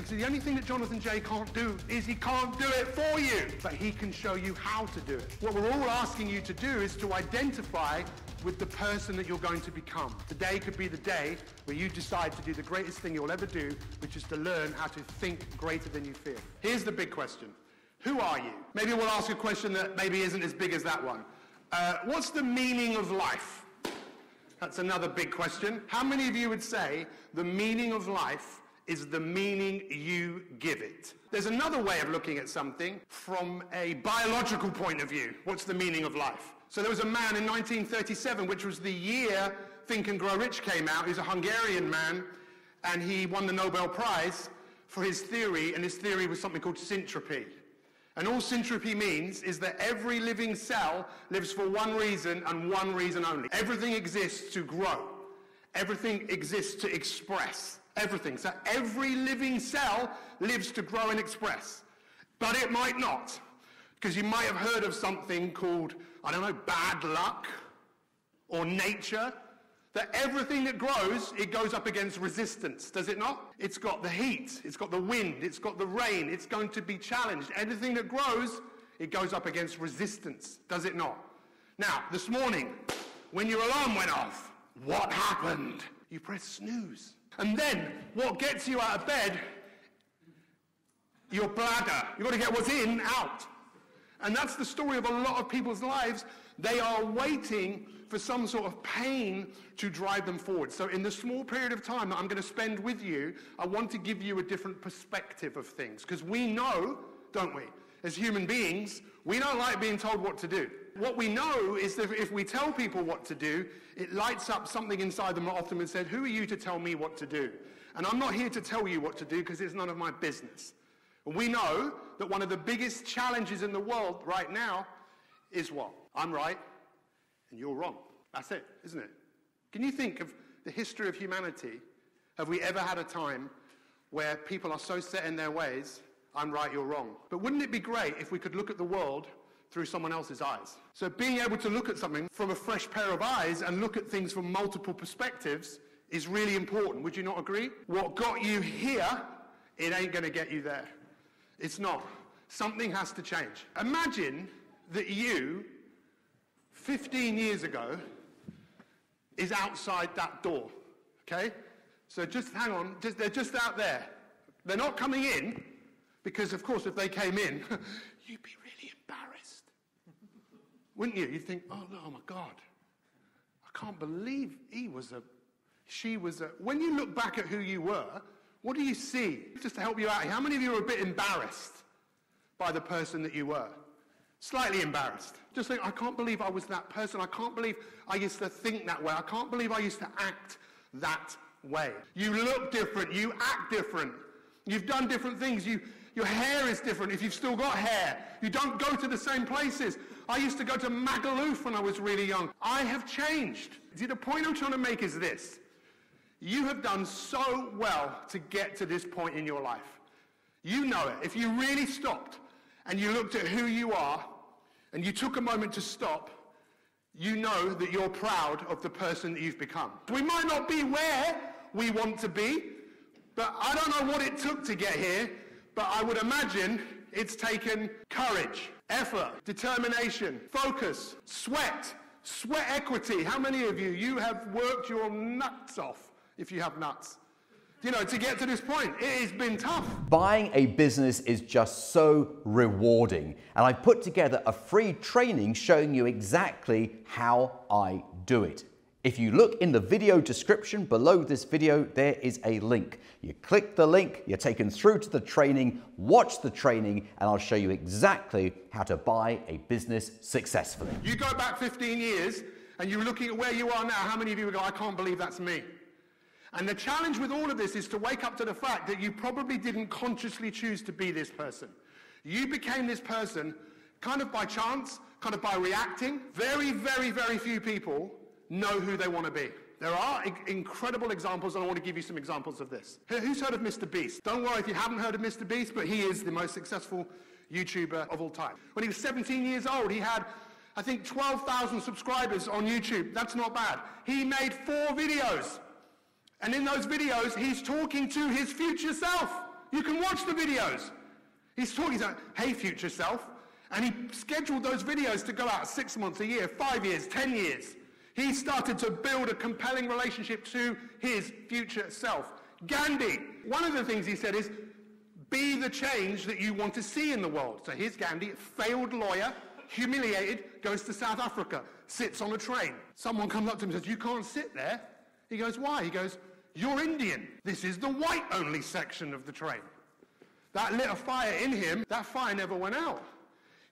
So the only thing that Jonathan J can't do is he can't do it for you, but he can show you how to do it. What we're all asking you to do is to identify with the person that you're going to become. Today could be the day where you decide to do the greatest thing you'll ever do, which is to learn how to think greater than you feel. Here's the big question. Who are you? Maybe we'll ask a question that maybe isn't as big as that one. What's the meaning of life? That's another big question. How many of you would say the meaning of life is the meaning you give it? There's another way of looking at something from a biological point of view. What's the meaning of life? So there was a man in 1937, which was the year Think and Grow Rich came out. He's a Hungarian man, and he won the Nobel Prize for his theory, and his theory was something called syntropy. And all syntropy means is that every living cell lives for one reason and one reason only. Everything exists to grow. Everything exists to express. Everything. So every living cell lives to grow and express. But it might not. Because you might have heard of something called, I don't know, bad luck or nature. That everything that grows, it goes up against resistance, does it not? It's got the heat, it's got the wind, it's got the rain, it's going to be challenged. Anything that grows, it goes up against resistance, does it not? Now, this morning, when your alarm went off, what happened? You press snooze. And then, what gets you out of bed? Your bladder. You've got to get what's in out. And that's the story of a lot of people's lives. They are waiting for some sort of pain to drive them forward. So in the small period of time that I'm going to spend with you, I want to give you a different perspective of things. Because we know, don't we, as human beings, we don't like being told what to do. What we know is that if we tell people what to do, it lights up something inside them often and said, who are you to tell me what to do? And I'm not here to tell you what to do because it's none of my business. And we know that one of the biggest challenges in the world right now is what? I'm right and you're wrong. That's it, isn't it? Can you think of the history of humanity? Have we ever had a time where people are so set in their ways, I'm right, you're wrong? But wouldn't it be great if we could look at the world through someone else's eyes? So being able to look at something from a fresh pair of eyes and look at things from multiple perspectives is really important. Would you not agree? What got you here, it ain't going to get you there. It's not. Something has to change. Imagine that you, 15 years ago, is outside that door, okay? So just hang on, they're just out there. They're not coming in, because of course if they came in, you'd be really embarrassed. Wouldn't you? You'd think, oh my God, I can't believe she was a... When you look back at who you were, what do you see? Just to help you out here, how many of you are a bit embarrassed by the person that you were? Slightly embarrassed. Just think, I can't believe I was that person. I can't believe I used to think that way. I can't believe I used to act that way. You look different. You act different. You've done different things. Your hair is different if you've still got hair. You don't go to the same places. I used to go to Magaluf when I was really young. I have changed. See, the point I'm trying to make is this. You have done so well to get to this point in your life. You know it. If you really stopped and you looked at who you are and you took a moment to stop, you know that you're proud of the person that you've become. We might not be where we want to be, but I don't know what it took to get here, but I would imagine it's taken courage, effort, determination, focus, sweat equity. How many of you have worked your nuts off, if you have nuts, to get to this point? It has been tough. Buying a business is just so rewarding. And I've put together a free training showing you exactly how I do it. If you look in the video description below this video, there is a link. You click the link, you're taken through to the training, watch the training, and I'll show you exactly how to buy a business successfully. You go back 15 years and you're looking at where you are now, how many of you would go, I can't believe that's me? And the challenge with all of this is to wake up to the fact that you probably didn't consciously choose to be this person. You became this person kind of by chance, kind of by reacting. Very, very, very few people know who they want to be. There are incredible examples, and I want to give you some examples of this. Who's heard of Mr. Beast? Don't worry if you haven't heard of Mr. Beast, but he is the most successful YouTuber of all time. When he was 17 years old, he had, I think, 12,000 subscribers on YouTube. That's not bad. He made 4 videos. And in those videos, he's talking to his future self. You can watch the videos. He's talking, he's like, hey, future self. And he scheduled those videos to go out 6 months, a year, 5 years, 10 years. He started to build a compelling relationship to his future self. Gandhi, one of the things he said is, be the change that you want to see in the world. So here's Gandhi, failed lawyer, humiliated, goes to South Africa, sits on a train. Someone comes up to him and says, you can't sit there. He goes, why? He goes, you're Indian. This is the white-only section of the train. That lit a fire in him. That fire never went out.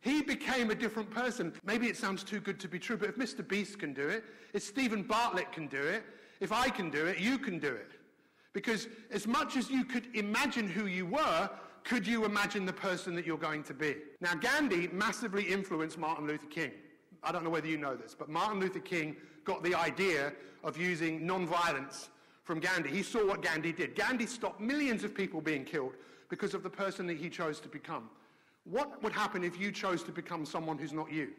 He became a different person. Maybe it sounds too good to be true, but if Mr. Beast can do it, if Stephen Bartlett can do it, if I can do it, you can do it. Because as much as you could imagine who you were, could you imagine the person that you're going to be? Now, Gandhi massively influenced Martin Luther King. I don't know whether you know this, but Martin Luther King got the idea of using non-violence from Gandhi. He saw what Gandhi did. Gandhi stopped millions of people being killed because of the person that he chose to become. What would happen if you chose to become someone who's not you?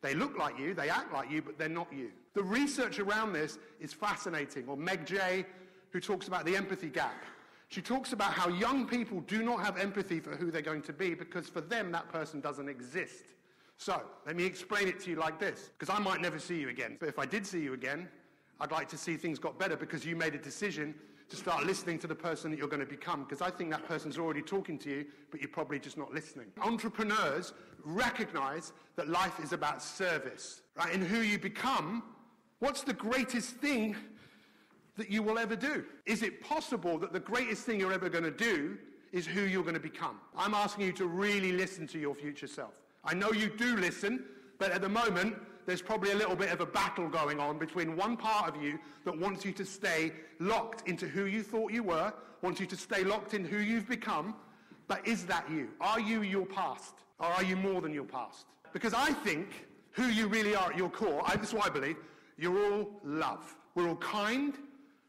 They look like you, they act like you, but they're not you. The research around this is fascinating. Or Meg Jay, who talks about the empathy gap. She talks about how young people do not have empathy for who they're going to be because for them that person doesn't exist. So, let me explain it to you like this, because I might never see you again. But if I did see you again, I'd like to see things got better because you made a decision to start listening to the person that you're going to become, because I think that person's already talking to you, but you're probably just not listening. Entrepreneurs recognize that life is about service, right? And who you become, what's the greatest thing that you will ever do? Is it possible that the greatest thing you're ever going to do is who you're going to become? I'm asking you to really listen to your future self. I know you do listen, but at the moment, there's probably a little bit of a battle going on between one part of you that wants you to stay locked into who you thought you were, wants you to stay locked in who you've become, but is that you? Are you your past? Or are you more than your past? Because I think who you really are at your core, this is what I believe, you're all love. We're all kind,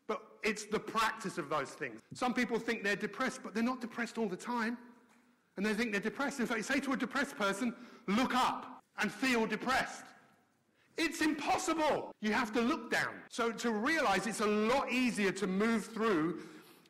but it's the practice of those things. Some people think they're depressed, but they're not depressed all the time. And they think they're depressed. In fact, say to a depressed person, look up and feel depressed. It's impossible. You have to look down. So to realize it's a lot easier to move through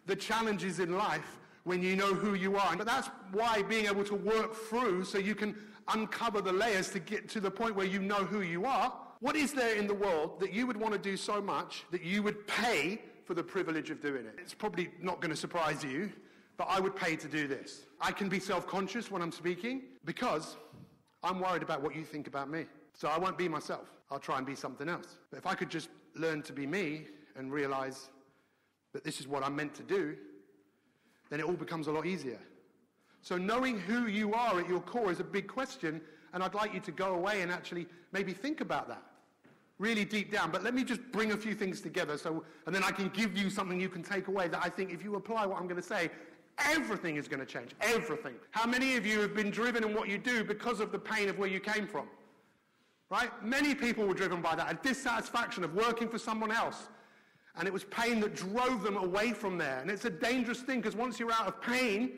the challenges in life when you know who you are. But that's why being able to work through so you can uncover the layers to get to the point where you know who you are. What is there in the world that you would want to do so much that you would pay for the privilege of doing it? It's probably not going to surprise you, but I would pay to do this. I can be self-conscious when I'm speaking because I'm worried about what you think about me. So I won't be myself. I'll try and be something else. But if I could just learn to be me and realize that this is what I'm meant to do, then it all becomes a lot easier. So knowing who you are at your core is a big question, and I'd like you to go away and actually maybe think about that really deep down. But let me just bring a few things together, and then I can give you something you can take away that I think if you apply what I'm going to say, everything is going to change. Everything. How many of you have been driven in what you do because of the pain of where you came from? Right? Many people were driven by that, a dissatisfaction of working for someone else. And it was pain that drove them away from there. And it's a dangerous thing because once you're out of pain,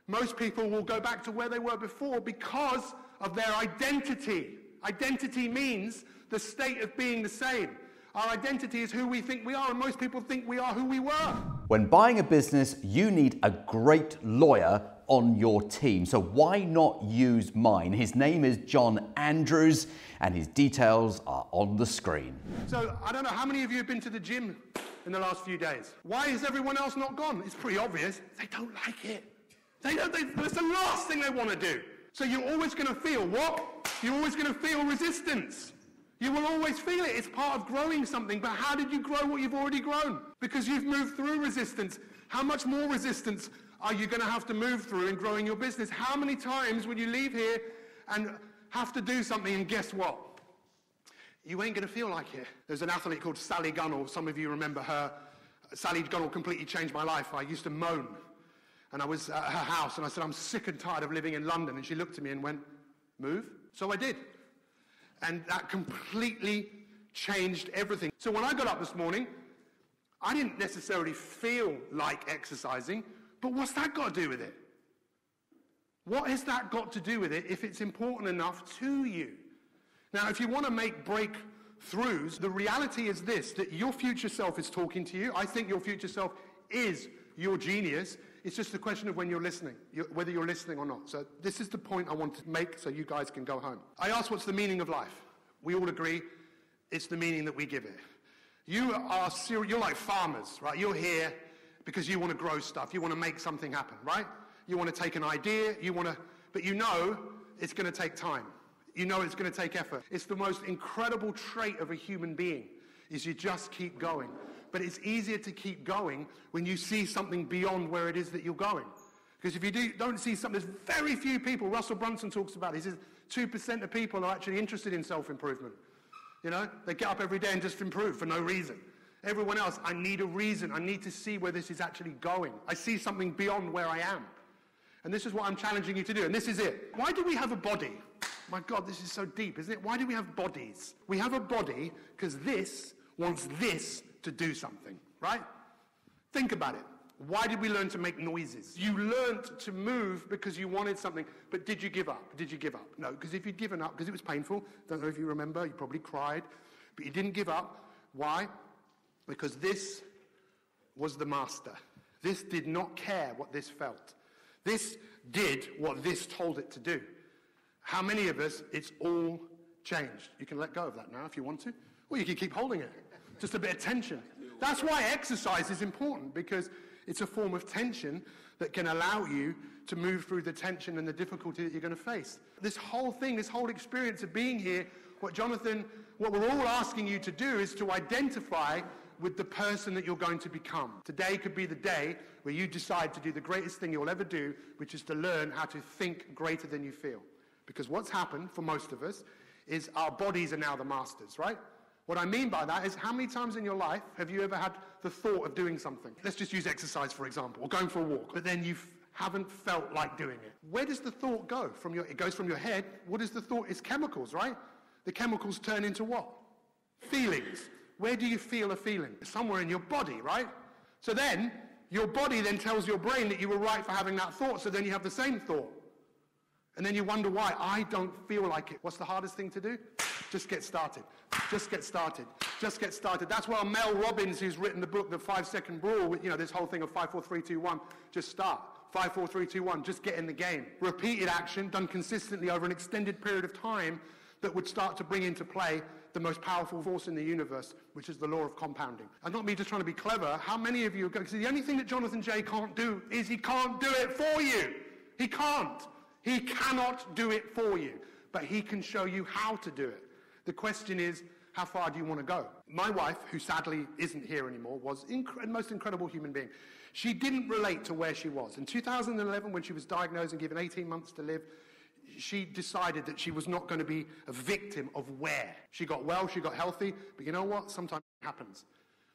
most people will go back to where they were before because of their identity. Identity means the state of being the same. Our identity is who we think we are, and most people think we are who we were. When buying a business, you need a great lawyer on your team. So why not use mine? His name is John Andrews, and his details are on the screen. So I don't know how many of you have been to the gym in the last few days. Why has everyone else not gone? It's pretty obvious. They don't like it. That's the last thing they want to do. So you're always going to feel what? You're always going to feel resistance. You will always feel it. It's part of growing something. But how did you grow what you've already grown? Because you've moved through resistance. How much more resistance are you going to have to move through in growing your business? How many times will you leave here and have to do something and guess what? You ain't going to feel like it. There's an athlete called Sally Gunnell. Some of you remember her. Sally Gunnell completely changed my life. I used to moan. And I was at her house and I said, I'm sick and tired of living in London. And she looked at me and went, move? So I did. And that completely changed everything. So when I got up this morning, I didn't necessarily feel like exercising, but what's that got to do with it? What has that got to do with it if it's important enough to you? Now, if you want to make breakthroughs, the reality is this, that your future self is talking to you. I think your future self is your genius. It's just a question of when you're listening, whether you're listening or not. So this is the point I want to make so you guys can go home. I asked, what's the meaning of life? We all agree it's the meaning that we give it. You're like farmers, right? You're here because you want to grow stuff. You want to make something happen, right? You want to take an idea, but you know it's going to take time. You know it's going to take effort. It's the most incredible trait of a human being, is you just keep going. But it's easier to keep going when you see something beyond where it is that you're going. Because if you don't see something, there's very few people, Russell Brunson talks about it, he says 2% of people are actually interested in self-improvement. You know, they get up every day and just improve for no reason. Everyone else, I need a reason. I need to see where this is actually going. I see something beyond where I am. And this is what I'm challenging you to do. And this is it. Why do we have a body? My God, this is so deep, isn't it? Why do we have bodies? We have a body because this wants this to do something, right? Think about it. Why did we learn to make noises? You learned to move because you wanted something, but did you give up? Did you give up? No, because if you'd given up, because it was painful, don't know if you remember, you probably cried, but you didn't give up. Why? Because this was the master. This did not care what this felt. This did what this told it to do. How many of us, it's all changed? You can let go of that now if you want to, or you can keep holding it. Just a bit of tension. That's why exercise is important, because it's a form of tension that can allow you to move through the tension and the difficulty that you're going to face. This whole thing, this whole experience of being here, what we're all asking you to do is to identify with the person that you're going to become. Today could be the day where you decide to do the greatest thing you'll ever do, which is to learn how to think greater than you feel. Because what's happened for most of us is our bodies are now the masters, right? What I mean by that is, how many times in your life have you ever had the thought of doing something? Let's just use exercise, for example, or going for a walk, but then you haven't felt like doing it. Where does the thought go? It goes from your head. What is the thought? It's chemicals, right? The chemicals turn into what? Feelings. Where do you feel a feeling? Somewhere in your body, right? So then, your body then tells your brain that you were right for having that thought, so then you have the same thought. And then you wonder why. I don't feel like it. What's the hardest thing to do? Just get started. Just get started. Just get started. That's why Mel Robbins, who's written the book, The 5-Second Rule, this whole thing of 5, 4, 3, 2, 1, just start. 5, 4, 3, 2, 1, just get in the game. Repeated action, done consistently over an extended period of time, that would start to bring into play the most powerful force in the universe, which is the law of compounding. And not me just trying to be clever. How many of you are going to... The only thing that Jonathan J. can't do is he can't do it for you. He can't. He cannot do it for you. But he can show you how to do it. The question is, how far do you want to go? My wife, who sadly isn't here anymore, was the most incredible human being. She didn't relate to where she was. In 2011, when she was diagnosed and given 18 months to live, she decided that she was not going to be a victim of where. She got well, she got healthy, but you know what? Sometimes it happens.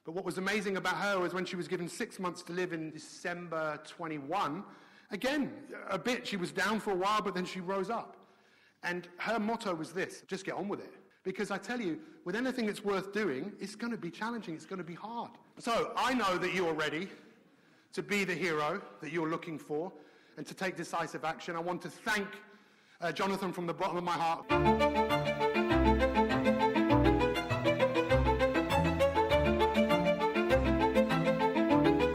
But what was amazing about her was when she was given 6 months to live in December 21, again, a bit, she was down for a while, but then she rose up. And her motto was this: just get on with it. Because I tell you, with anything that's worth doing, it's going to be challenging, it's going to be hard. So I know that you are ready to be the hero that you're looking for and to take decisive action. I want to thank Jonathan from the bottom of my heart.